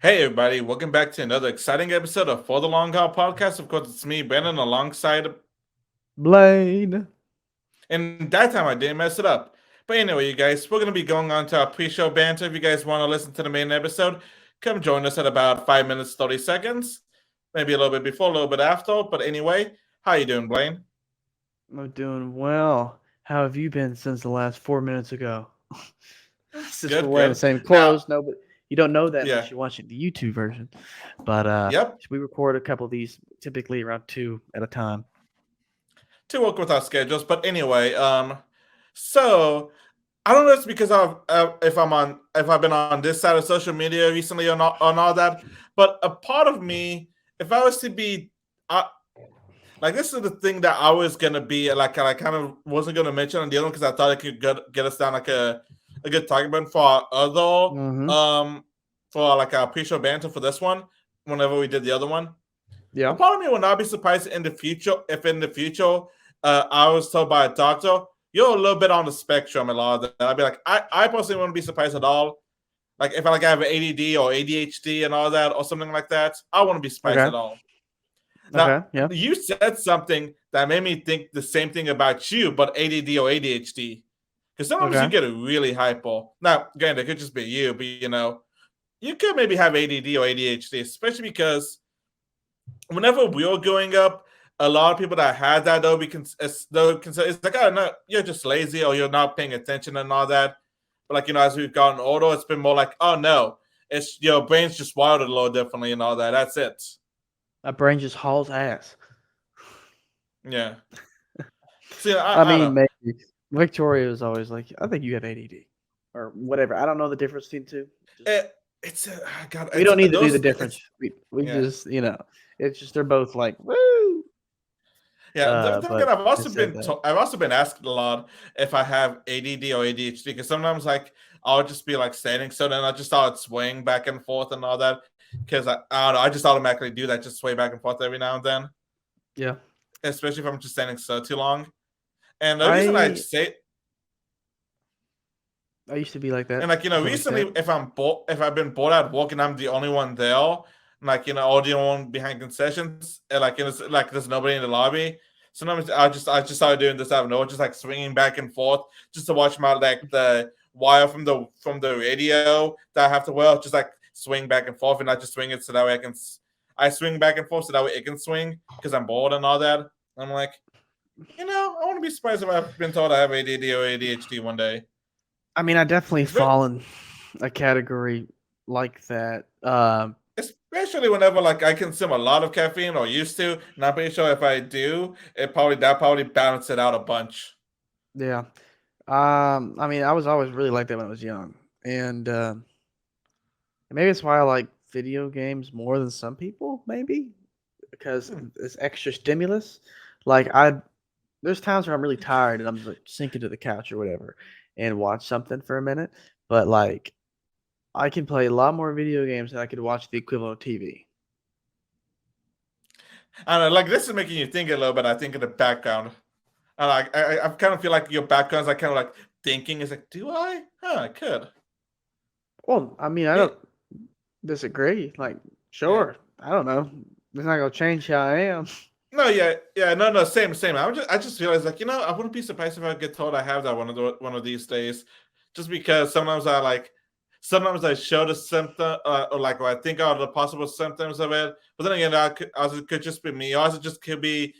Hey everybody, welcome back to another exciting episode of For the Long Haul Podcast. Of course, it's me, Brandon, alongside, Blaine. and that time I didn't mess it up. But anyway, you guys, we're gonna be going on to our pre-show banter. If you guys want to listen to the main episode, come join us at about 5 minutes 30 seconds, maybe a little bit before, a little bit after. But anyway, how you doing, Blaine? I'm doing well. How have you been since the last 4 minutes ago? Since we're Good, wearing the good. same Now, clothes, no, but you don't know that yeah, unless you're watching the YouTube version. But yep, we record a couple of these typically around two at a time. to work with our schedules. But anyway, so I don't know if it's because of if I've been on this side of social media recently or not on all that, but a part of me, if I was to be, like this is the thing that I was gonna be like I kind of wasn't gonna mention on the other one because I thought it could get us down like a good talking point for our other Mm-hmm. for like our pre-show banter for this one whenever we did the other one. A Yeah. part of me would not be surprised in the future if in the future I was told by a doctor, you're a little bit on the spectrum a lot of that. I'd be like, I personally wouldn't be surprised at all. Like if I like have ADD or ADHD and all that or something like that, I wouldn't be surprised Okay. at all. Now, Okay. Yeah. you said something that made me think the same thing about you, but ADD or ADHD. Because sometimes you Okay. get really hyper. Now, granted, it could just be you, but you could maybe have ADD or ADHD, especially because whenever we were growing up, a lot of people that had that they'll consider it's like, oh no, you're just lazy or you're not paying attention and all that. But like as we've gotten older, it's been more like, oh no, it's your brain's just wired a little differently and all that. That's it. My brain just hauls ass. Yeah. See, I I don't mean, know. maybe Victoria is always like, I think you have ADD or whatever. I don't know the difference between two. Just It's God. we It's don't need to do the those. difference. It's We yeah. just it's just they're both like woo. Yeah, then again, But I said that. I've also been asked a lot if I have ADD or ADHD because sometimes like I'll just be like standing so then I just start swaying back and forth and all that because I don't know I just automatically do that, just sway back and forth every now and then, Yeah. especially if I'm just standing so too long. And the reason I I say I used to be like that and like to an recently extent. if I've been bored at work and I'm the only one there, like or the only one behind concessions, and like it's like there's nobody in the lobby. Sometimes I just started doing this out of nowhere, just like swinging back and forth, just to watch my like the wire from the radio that I have to wear, just like swing back and forth, and I just swing it so that way I swing back and forth so that way it can swing because I'm bored and all that. I'm like, I want to be surprised if I've been told I have ADD or ADHD one day. I mean, I definitely It's very, fall in a category like that. Especially whenever like I consume a lot of caffeine or used to, and I'm pretty sure if I do, that probably balance it out a bunch. Yeah. I mean, I was always really like that when I was young, and maybe it's why I like video games more than some people. Maybe because Hmm. it's extra stimulus. Like there's times where I'm really tired and I'm just like sinking to the couch or whatever and watch something for a minute. But like I can play a lot more video games than I could watch the equivalent of TV. I don't know, like this is making you think a little bit. I think in the background, and like I kind of feel like your background's like kind of like thinking is like, do I? Huh, I could. Well, I mean, I Yeah, don't disagree. Like, yeah. sure, I don't know. It's not gonna change how I am. No, yeah, yeah, no, same. I just realized like I wouldn't be surprised if I get told I have that one of these days, just because sometimes I show the symptom or I think of the possible symptoms of it, but then again, also it could just be me, or also just could be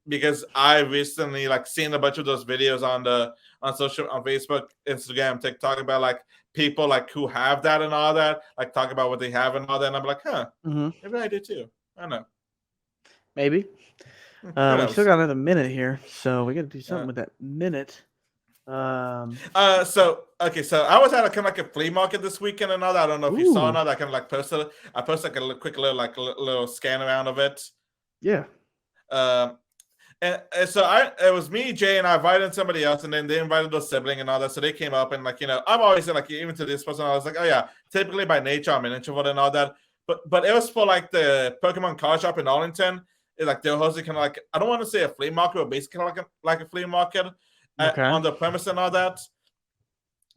because I recently like seen a bunch of those videos on Facebook, Instagram, TikTok about like people like who have that and all that, like talk about what they have and all that, and I'm like, huh, Hmm. maybe I do too. I don't know. Maybe. Who We still knows? got another minute here, so we got to do something Uh, with that minute. Um. so okay, so I was at a kind of like a flea market this weekend and all that. I don't know if you saw or Ooh. not. I kind of like posted. I posted like a quick little little scan around of it. Yeah. Um, and so it was me, Jay, and I invited somebody else, and then they invited their sibling and all that. So they came up and like I'm always like even to this person, I was like, oh yeah, typically by nature I'm an introvert and all that. But it was for like the Pokemon card shop in Arlington. It's like they're hosting kind of like I don't want to say a flea market, but basically like a flea market Okay. on the premise and all that.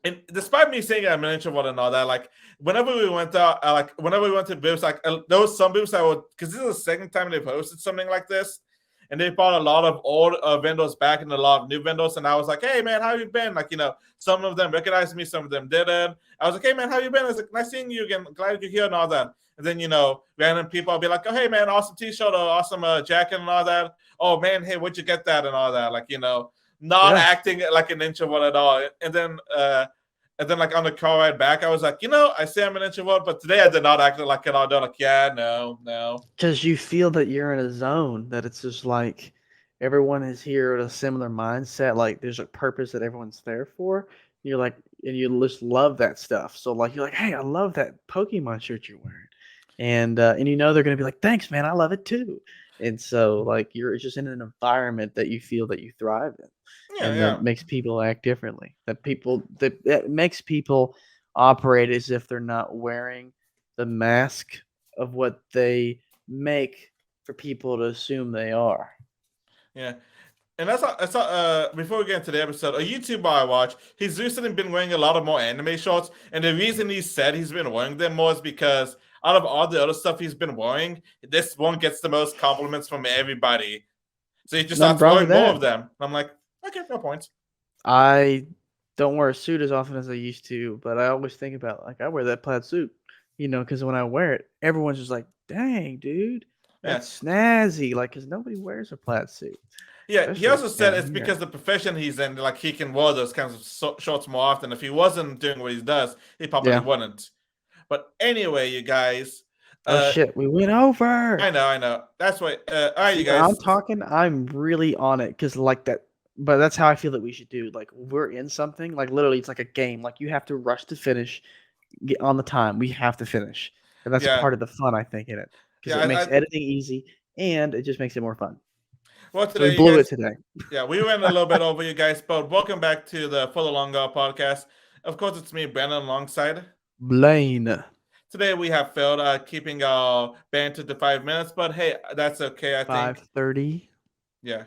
And despite me saying I'm an introvert and all that, like whenever we went out, whenever we went to booths, like there was some booths that would, because this is the second time they've hosted something like this, and they brought a lot of old vendors back and a lot of new vendors, and I was like, hey man, how you been? Like, some of them recognized me, some of them didn't. I was like, hey man, how you been? I was like, nice seeing you again, glad you're here and all that. And then random people will be like, oh hey man, awesome t-shirt or awesome jacket and all that. Oh man, hey, where'd you get that and all that? Like, not Yeah. acting like an introvert at all. And then, like on the car ride back, I was like, I say I'm an introvert, but today I did not act like it all. They're like, yeah, no. Because you feel that you're in a zone, that it's just like everyone is here at a similar mindset. Like there's a purpose that everyone's there for. You're like, and you just love that stuff. So like you're like, hey, I love that Pokemon shirt you're wearing, and they're gonna be like, thanks, man, I love it too. And so like you're just in an environment that you feel that you thrive in, Yeah, and yeah. that makes people act differently. That makes people operate as if they're not wearing the mask of what they make for people to assume they are. Yeah. And before we get into the episode, a YouTuber I watch, he's recently been wearing a lot of more anime shorts. And the reason he said he's been wearing them more is because out of all the other stuff he's been wearing, this one gets the most compliments from everybody. So he just Nothing starts wrong wearing with more that. of them. I'm like, okay, no points. I don't wear a suit as often as I used to, but I always think about like I wear that plaid suit, because when I wear it, everyone's just like, "Dang, dude, Yeah. that's snazzy!" Like, because nobody wears a plaid suit, Yeah, he especially also said down it's here. because the profession he's in, like he can wear those kinds of shorts more often. If he wasn't doing what he does, he probably Yeah. wouldn't. But anyway, you guys, Oh uh, shit, we went over. I know. That's why. All right, you See, when I'm guys. talking, I'm really on it because like that. But that's how I feel that we should do. Like we're in something. Like literally, it's like a game. Like you have to rush to finish, get on the time. We have to finish, and that's Yeah, part of the fun I think in it because yeah. it makes editing easy and it just makes it more fun. Well, So we today, you blew it guys. today. Yeah, we went a little bit over, you guys, but welcome back to the For the Longer podcast. Of course, it's me, Brandon, alongside. Blaine. Today we have failed keeping our banter to 5 minutes, but hey, that's okay. I think. 5:30. Yeah.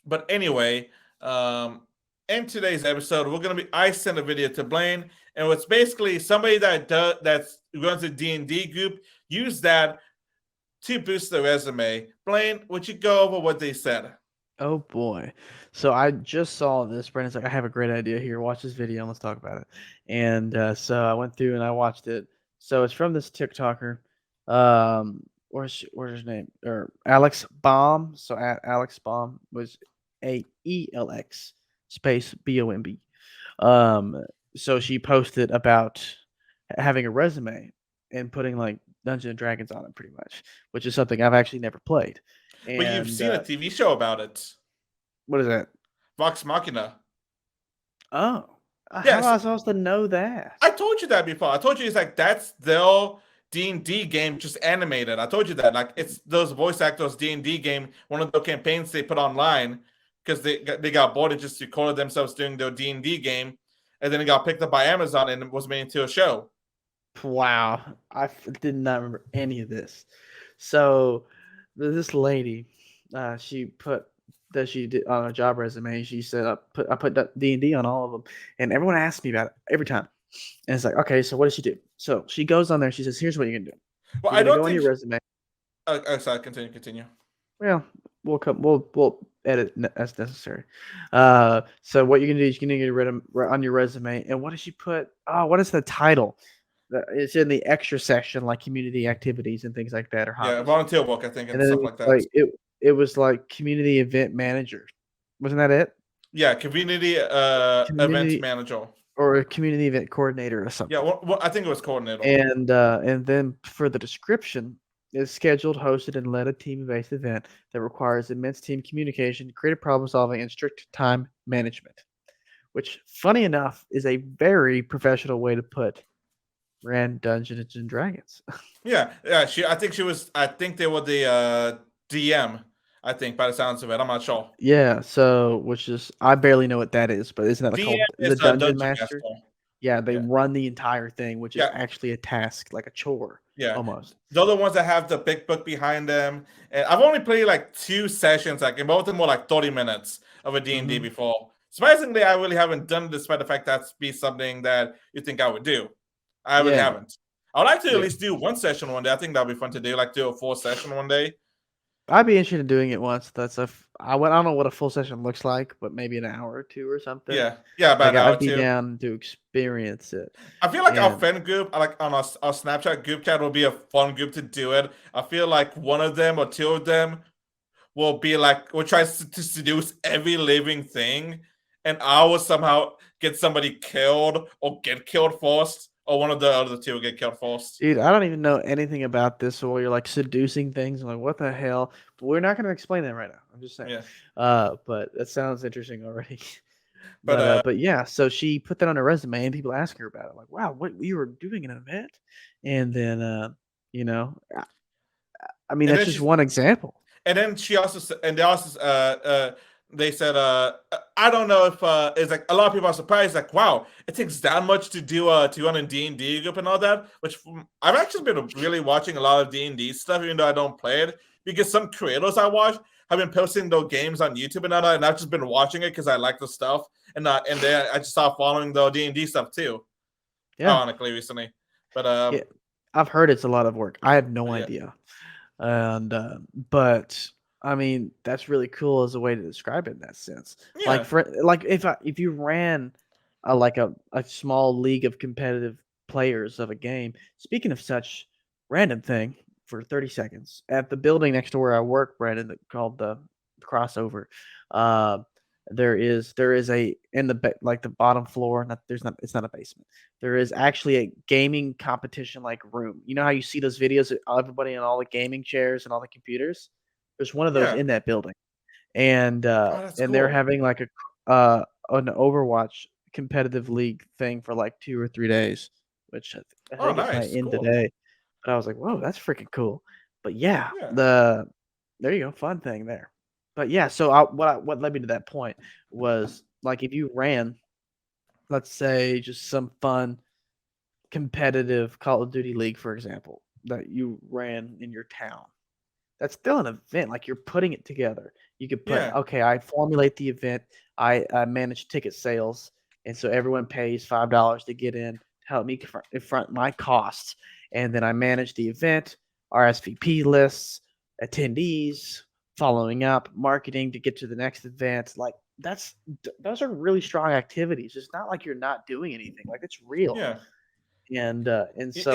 But anyway, in today's episode, I sent a video to Blaine, and it's basically somebody that's runs a D&D group use that to boost their resume. Blaine, would you go over what they said? Oh boy. So I just saw this. Brandon's like, I have a great idea here. Watch this video and let's talk about it. And so I went through and I watched it. So it's from this TikToker. Where's his name? Or Alex Bomb. So at Alex Bomb was AELX space BOMB. So she posted about having a resume and putting like Dungeons and Dragons on it, pretty much, which is something I've actually never played. But you've And seen a TV show about it, what is that? Vox Machina. Oh, how am Yes, I supposed to know that? I told you that before. I told you it's like that's their D&D game just animated. I told you that. Like it's those voice actors D&D game, one of the campaigns they put online because they got bored and just recorded themselves doing their D&D game, and then it got picked up by Amazon and was made into a show. Wow, did not remember any of this. So this lady, she put that she did on a job resume. She said, I put D&D on all of them," and everyone asks me about it every time. And it's like, okay, so what does she do? So she goes on there. She says, "Here's what you're gonna do. Well, You're I gonna don't go on think. your resume." Sorry, continue. Well, we'll edit as necessary. So what you're gonna do is you're gonna get on your resume, and what does she put? Oh, what is the title? It's in the extra section, like community activities and things like that, or Yeah, hobbies. volunteer work, I think, And and then stuff it was like that. like it was like community event manager, wasn't that it? Yeah, community event Community manager. or a community event coordinator or Yeah, something. well, I think it was coordinator. And then for the description, is scheduled, hosted, and led a team-based event that requires immense team communication, creative problem solving, and strict time management. Which, funny enough, is a very professional way to put ran Dungeons and Dragons. Yeah. I think they were the DM. I think by the sounds of it, I'm not sure. Yeah, so which is I barely know what that is, but isn't that DM called is the a Dungeon dungeon Master? master. Yeah, they Yeah, run the entire thing, which is yeah, actually a task, like a chore, yeah. almost. They're the ones that have the big book behind them. And I've only played like 2 sessions, like and both of them were like 30 minutes of a D&D Hmm. before. Surprisingly, I really haven't done it, despite the fact that's be something that you think I would do. I really Yeah, haven't. I would like to at yeah. least do one session one day. I think that'd be fun to do, like do a full session one day. I'd be interested in doing it once. I don't know what a full session looks like, but maybe an hour or two or something. Yeah, yeah, Like about an hour I'd or be two. down to experience it. I feel like our And friend group, like on our Snapchat group chat, will be a fun group to do it. I feel like one of them or two of them will try to seduce every living thing, and I will somehow get somebody killed or get killed first, or one of the other two will get killed first. dude, I don't even know anything about this. So you're like seducing things. I'm like, what the hell? But we're not gonna explain that right now. I'm just saying. Yeah, But that sounds interesting already. but But yeah, so she put that on her resume, and people ask her about it. Like, wow, what you were doing an event, and then you know, I mean, and that's then just she's one example. and then she also and they said I don't know if it's like a lot of people are surprised, like, wow, it takes that much to do to run a D&D group and all that, which I've actually been really watching a lot of D&D stuff, even though I don't play it, because some creators I watch have been posting those games on YouTube and all that, and I've just been watching it because I like the stuff, and then I just started following the D&D stuff too, Yeah, ironically, recently. But yeah, I've heard it's a lot of work. I had no yeah, idea, and but I mean, that's really cool as a way to describe it in that sense. Like yeah, like if you ran a small league of competitive players of a game. Speaking of such random thing for 30 seconds at the building next to where I work, Brandon, called the Crossover. Uh, there is a in the like the bottom floor. Not there's not it's not a basement. There is actually a gaming competition like room. You know how you see those videos of everybody in all the gaming chairs and all the computers? There's one of those yeah. in that building. And Oh, that's they're cool. having like an Overwatch competitive league thing for like 2 or 3 days, which I Oh, think it might nice, end cool. today. But I was like, "Whoa, that's freaking cool." But yeah, Yeah, there you go, fun thing there. But yeah, so what led me to that point was like if you ran, let's say just some fun competitive Call of Duty league, for example, that you ran in your town. That's still an event, like, you're putting it together. You could put, yeah. "Okay, I formulate the event, I manage ticket sales, and so everyone pays $5 to get in to help me front my costs, and then I manage the event, RSVP lists, attendees, following up, marketing to get to the next event." Like, those are really strong activities. It's not like you're not doing anything, like, it's real, Yeah. and so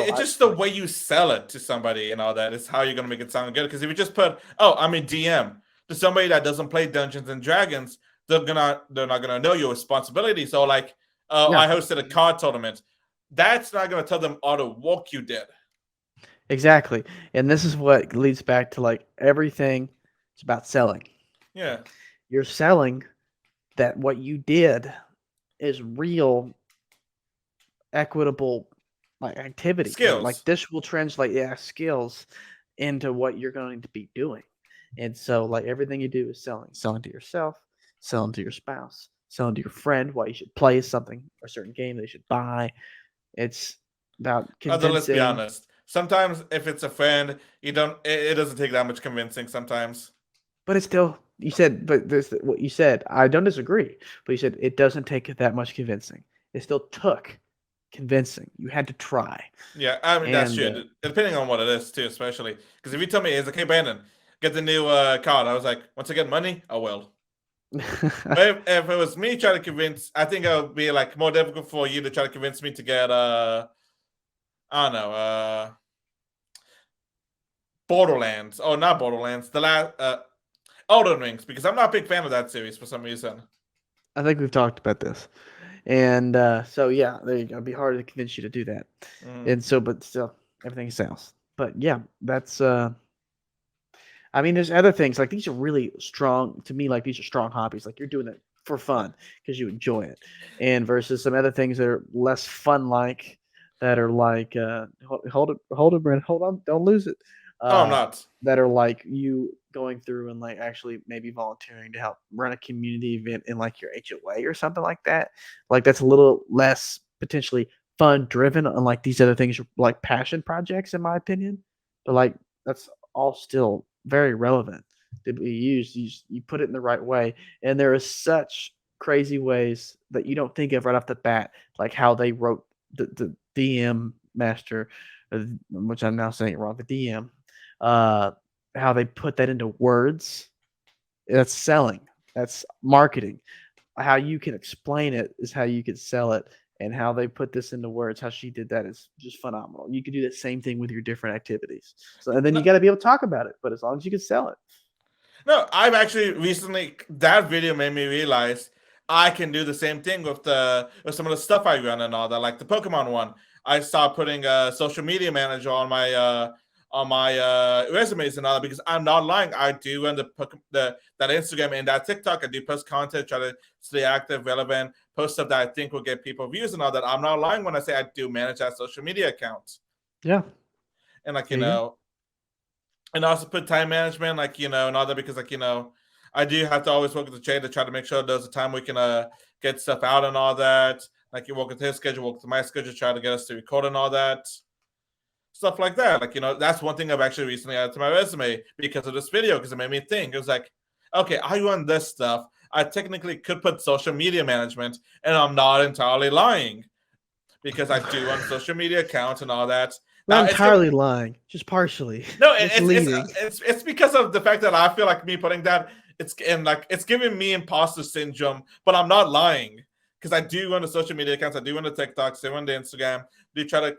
It's I just the like way you sell it to somebody and all that is how you're gonna make it sound good. Because if you just put, "Oh, I'm a DM," to somebody that doesn't play Dungeons and Dragons, they're not gonna know your responsibility. So like, yeah. I hosted a card tournament. That's not gonna tell them all the work you did. Exactly. And this is what leads back to like everything it's about selling. Yeah, You're selling that what you did is real equitable like activity. Like skills. this will translate skills into what you're going to be doing. And so like everything you do is selling. Selling to yourself, selling to your spouse, selling to your friend why you should play something or certain game they should buy. It's about Although let's be convincing. honest, sometimes if it's a friend, you don't. It doesn't take that much convincing. Sometimes. But it's still you said but there's what you said, I don't disagree, but you said it doesn't take that much convincing. It still took convincing. You had to try. Yeah, I mean that's And, true. Depending on what it is too, especially because if you tell me it's like, "Hey, Brandon, get the new card," I was like, "Once I get money, I will." But if it was me trying to convince, I think it would be like more difficult for you to try to convince me to get I don't know, Borderlands. Oh, not Borderlands. The last Elden Rings, because I'm not a big fan of that series for some reason. I think we've talked about this. And, so, yeah, there you go. It'd be hard to convince you to do that. Mm. And so but still, everything sells. But, yeah, that's, I mean, there's other things, like, these are really strong to me, like, these are strong hobbies, like, you're doing it for fun because you enjoy it, and versus some other things that are less fun-like, that are like, hold it, Brent, hold on, don't lose it, Oh, I'm uh, not. that are like you going through and, like, actually maybe volunteering to help run a community event in, like, your HOA or something like that, like, that's a little less potentially fun-driven, unlike these other things, like passion projects, in my opinion, but, like, that's all still very relevant to be used. You put it in the right way, and there is such crazy ways that you don't think of right off the bat, like how they wrote the DM master, which I'm now saying it wrong, the DM, uh, how they put that into words. That's selling. That's marketing. How you can explain it is how you can sell it, and how they put this into words. How she did that is just phenomenal. You can do the same thing with your different activities. So, and then you No, got to be able to talk about it. But as long as you can sell it, no, I've actually recently that video made me realize I can do the same thing with some of the stuff I run and all that, like the Pokemon one. I started putting a social media manager on my resumes and all that because I'm not lying. I do run the that Instagram and that TikTok. I do post content, try to stay active, relevant, post stuff that I think will get people views and all that. I'm not lying when I say I do manage that social media account. yeah, And like, there you go. and also put time management, like, and all that because like, I do have to always work with the trade to try to make sure there's a time we can get stuff out and all that. Like you work with his schedule, work with my schedule, try to get us to record and all that. Stuff like that. Like, that's one thing I've actually recently added to my resume because of this video, because it made me think. It was like, okay, I run this stuff. I technically could put social media management, and I'm not entirely lying because I do run social media accounts and all that. Not Now it's gonna entirely lying, just partially no, misleading. it's because of the fact that I feel like me putting that it's giving me imposter syndrome, but I'm not lying because I do run the social media accounts, I do run the TikToks, I run the Instagram, do try to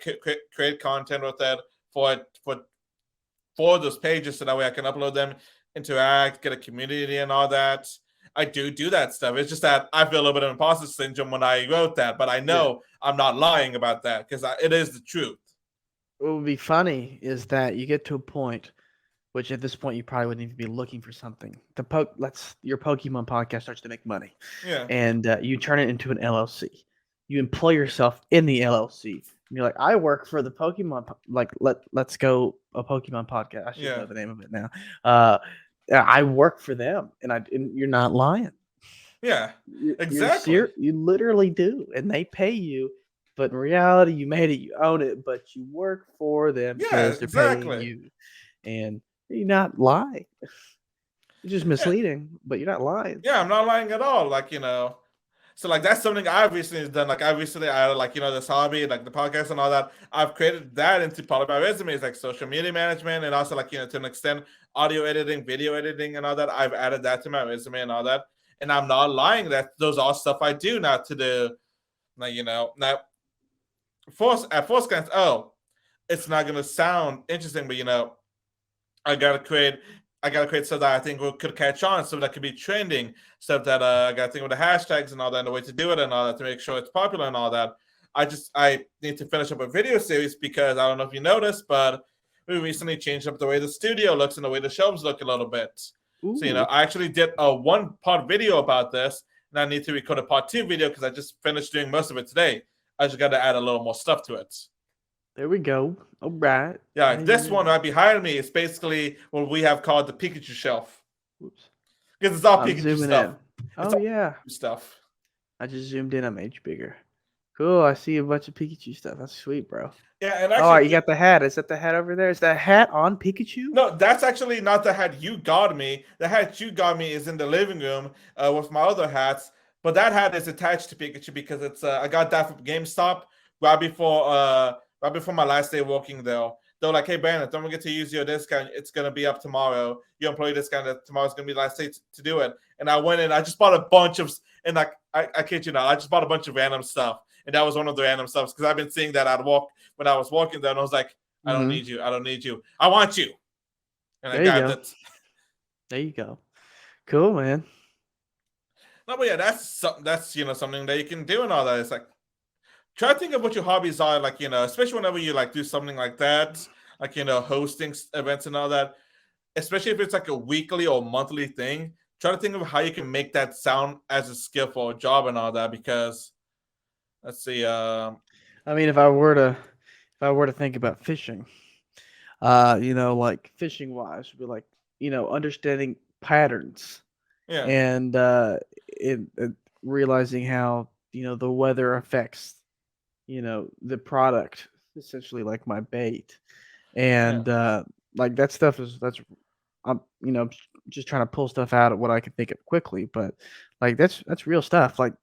create content with that for those pages so that way I can upload them, interact, get a community and all that. I do that stuff. It's just that I feel a little bit of imposter syndrome when I wrote that, but I Yeah. know I'm not lying about that because it is the truth. What would be funny is that you get to a point, which at this point you probably wouldn't even be looking for something. Your Pokemon podcast starts to make money, Yeah, and you turn it into an LLC. You employ yourself in the LLC. And you're like, I work for the Pokemon. Let's go a Pokemon podcast. I should know yeah, the name of it now. I work for them, and you're not lying. yeah, You're exactly. you literally do, and they pay you. But in reality, you made it, you own it, but you work for them Yeah, because they're paying exactly. you, and you're not lying. It's just Yeah, misleading, but you're not lying. yeah, I'm not lying at all. Like, so like that's something I've recently done. Like I recently added like, this hobby, like the podcast and all that. I've created that into part of my resumes, like social media management and also like, to an extent, audio editing, video editing and all that. I've added that to my resume and all that. And I'm not lying that those are stuff I do now to the like, now at first glance, oh, it's not gonna sound interesting, but I gotta create I gotta create stuff that I think could catch on, stuff that could be trending, stuff that I gotta think of the hashtags and all that, and the way to do it and all that to make sure it's popular and all that. I need to finish up a video series because I don't know if you noticed, but we recently changed up the way the studio looks and the way the shelves look a little bit. So Ooh, I actually did a one part video about this, and I need to record a part two video because I just finished doing most of it today. I just got to add a little more stuff to it. there we go. All right. Yeah, this one right behind me is basically what we have called the Pikachu shelf Whoops. because it's all I'm Pikachu zooming stuff. in. It's Oh all yeah, Pikachu stuff. I just zoomed in. I made you bigger. Cool. I see a bunch of Pikachu stuff. That's sweet, bro. Yeah, and All right, actually, you got the hat. Is that the hat over there? Is that hat on Pikachu? no, that's actually not the hat you got me. The hat you got me is in the living room with my other hats, but that hat is attached to Pikachu because it's I got that from GameStop right before my last day working there. They're like, "Hey, Brandon, don't forget to use your discount. It's gonna be up tomorrow. Your employee discount. Tomorrow's gonna be the last day to do it." And I went in. I just bought a bunch of and like I kid you not, I just bought a bunch of random stuff, and that was one of the random stuff because I've been seeing that I'd walk when I was walking there, and I was like, "I don't Mm-hmm. need you. I don't need you. I want you." And I There you got go. it. There you go. Cool, man. No, but yeah, that's something that you can do and all that. It's like try to think of what your hobbies are, like especially whenever you like do something like that, like hosting events and all that. Especially if it's like a weekly or monthly thing, try to think of how you can make that sound as a skill for a job and all that. Because let's see, I mean, if I were to think about fishing, like fishing wise, would be like, understanding patterns yeah, and realizing how, the weather affects, the product, essentially like my bait. yeah, And like that stuff is that's I'm just trying to pull stuff out of what I can think of quickly, but Like that's real stuff. Like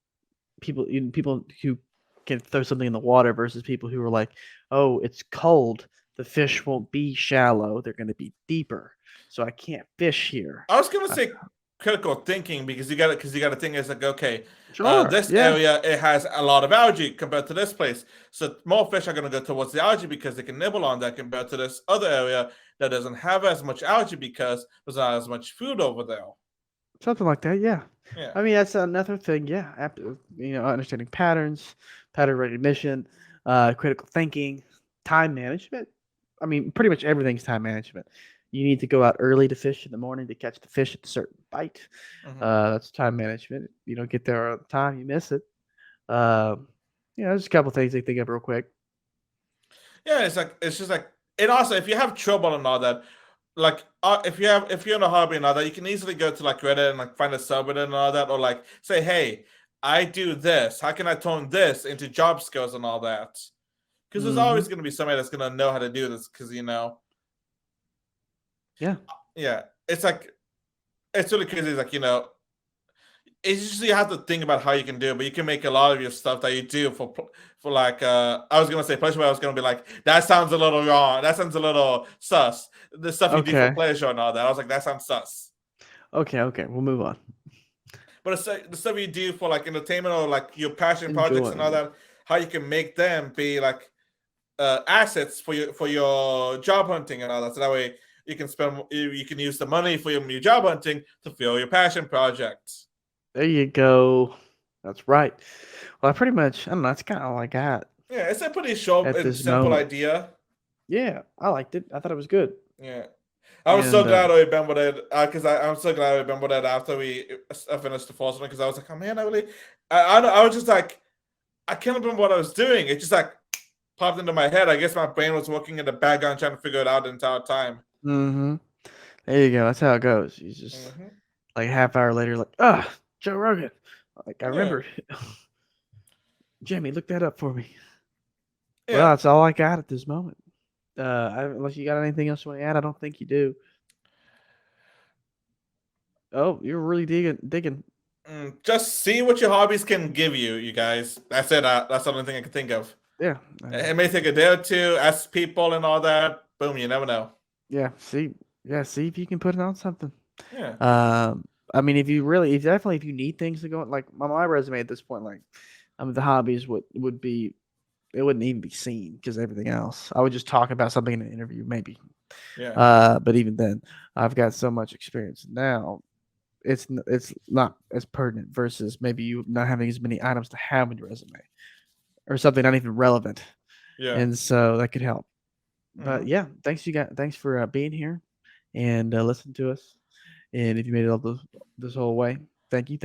people who can throw something in the water versus people who are like, oh, it's cold. The fish won't be shallow. They're going to be deeper. So I can't fish here. I was gonna say critical thinking because you got to think it's like, okay, Sure. this Yeah. area it has a lot of algae compared to this place, so more fish are gonna go towards the algae because they can nibble on that compared to this other area that doesn't have as much algae because there's not as much food over there. Something like that. Yeah. Yeah. I mean, that's another thing. Yeah. Understanding patterns, pattern recognition, critical thinking, time management. I mean, pretty much everything's time management. You need to go out early to fish in the morning to catch the fish at a certain bite. That's time management. You don't get there all the time, you miss it. There's a couple things I think of real quick. Yeah, it's just like, and also if you have trouble and all that, like if you're in a hobby and all that, you can easily go to like Reddit and like find a subreddit and all that, or like say, hey, I do this. How can I turn this into job skills and all that? Because there's always going to be somebody that's going to know how to do this. Because Yeah. it's like it's really crazy. It's like it's just you have to think about how you can do it, but you can make a lot of your stuff that you do for like I was gonna say pleasure, but I was gonna be like that sounds a little wrong. That sounds a little sus. The stuff you do for pleasure and all that. I was like that sounds sus. Okay, we'll move on. But the stuff you do for like entertainment or like your passion projects and all that, how you can make them be like assets for your job hunting and all that. So that way you can use the money for your job hunting to fuel your passion projects. There you go. That's right. Well, I pretty much, I don't know, that's kind of all I got. Yeah, it's a pretty short and simple idea. Yeah, I liked it. I thought it was good. Yeah. I was so glad I remembered it because I'm so glad I remembered it after we finished the first one because I was like, oh man, I was just like, I can't remember what I was doing. It just like popped into my head. I guess my brain was working in the background trying to figure it out the entire time. There you go. That's how it goes. You just like half hour later, like, Joe Rogan. Like I remember. Jimmy, look that up for me. Yeah. Well, that's all I got at this moment. Unless you got anything else you want to add, I don't think you do. Oh, you're really digging. Just see what your hobbies can give you, you guys. That's it. That's the only thing I can think of. Yeah. It may take a day or two, ask people and all that. Boom, you never know. Yeah. See if you can put it on something. Yeah. I mean, if you need things to go on, like my resume at this point, like the hobbies would be, it wouldn't even be seen because everything else. I would just talk about something in an interview, maybe. Yeah. But even then, I've got so much experience now. It's not as pertinent versus maybe you not having as many items to have in your resume or something not even relevant. Yeah. And so that could help. But yeah, thanks for being here and listening to us. And if you made it all this whole way, thank you.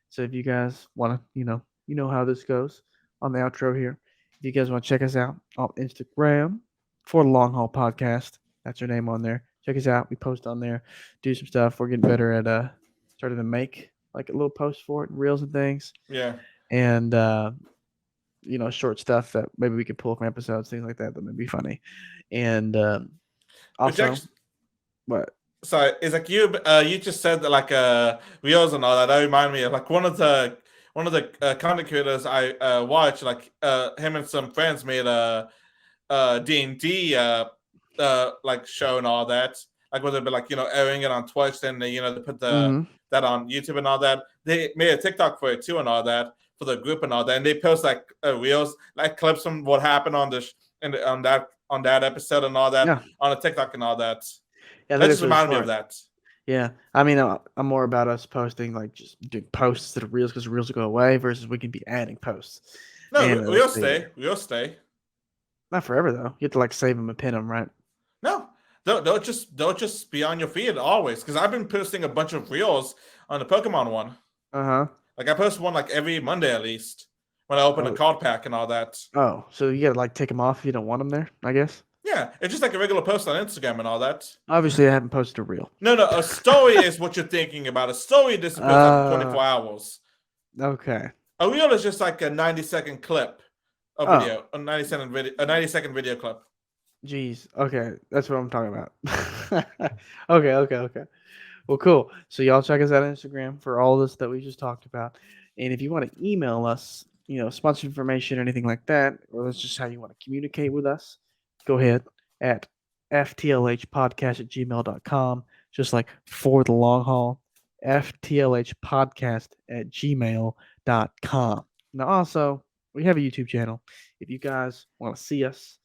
So if you guys want to, you know how this goes on the outro here. If you guys want to check us out on Instagram for the Long Haul Podcast, that's our name on there. Check us out. We post on there, do some stuff. We're getting better at starting to make like a little post for it, reels and things. Yeah. And short stuff that maybe we could pull from episodes, things like that may be funny. And also, what? So it's like you just said that like reels and all that. That reminded me of like one of the content creators I watch, like him and some friends made a D&D like show and all that. Like whether it be like airing it on Twitch, then they put that on YouTube and all that. They made a TikTok for it too and all that for the group and all that, and they post like reels, like clips from what happened on on that episode and all that on the TikTok and all that. Yeah, that just reminded me of that. Yeah, I mean, I'm more about us posting like just doing posts instead of reels because reels will go away versus we can be adding posts. No, we'll stay. We'll stay. Not forever though. You have to like save them and pin them, right? No, they'll just be on your feed always. Because I've been posting a bunch of reels on the Pokemon one. Like I post one like every Monday at least when I open a card pack and all that. Oh, so you gotta like take them off if you don't want them there, I guess. Yeah, it's just like a regular post on Instagram and all that. Obviously, I haven't posted a reel. No, a story is what you're thinking about. A story disappears after 24 hours. Okay. A reel is just like a 90-second clip of video, a 90-second video clip. Jeez. Okay, that's what I'm talking about. Okay. Well, cool. So y'all check us out on Instagram for all this that we just talked about. And if you want to email us, sponsor information or anything like that, or that's just how you want to communicate with us, go ahead at ftlhpodcast@gmail.com, just like for the long haul, ftlhpodcast@gmail.com. Now, also, we have a YouTube channel. If you guys want to see us,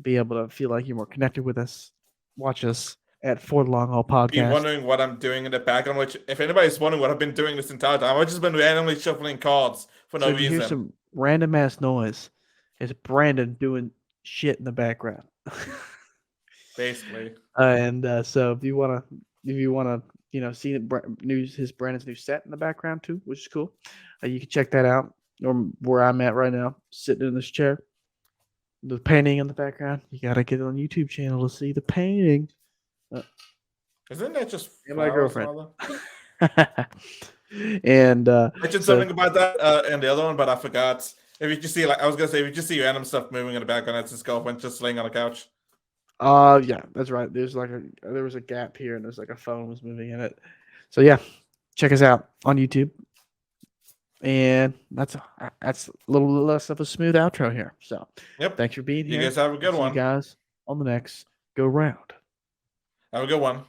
be able to feel like you're more connected with us, watch us at For the Long Haul Be Podcast. wondering what I'm doing in the background, which, if anybody's wondering what I've been doing this entire time, I've just been randomly shuffling cards for So no if you hear reason. some random ass noise, it's Brandon doing shit in the background. Basically. So if you wanna see Brandon's new set in the background too, which is cool, you can check that out. Or where I'm at right now, sitting in this chair, the painting in the background. You gotta get on YouTube channel to see the painting. Isn't that just And my flowers, girlfriend. Mother? And I mentioned something about that in the other one, but I forgot. If you just see, like, I was gonna say, if you just see random stuff moving in the background, that's his girlfriend just laying on a couch. Yeah, that's right. There was a gap here, and there's like a phone was moving in it. So yeah, check us out on YouTube. And that's a little less of a smooth outro here. So Yep. thanks for being You here. guys have a good See one. you guys on the next go round. Have a good one.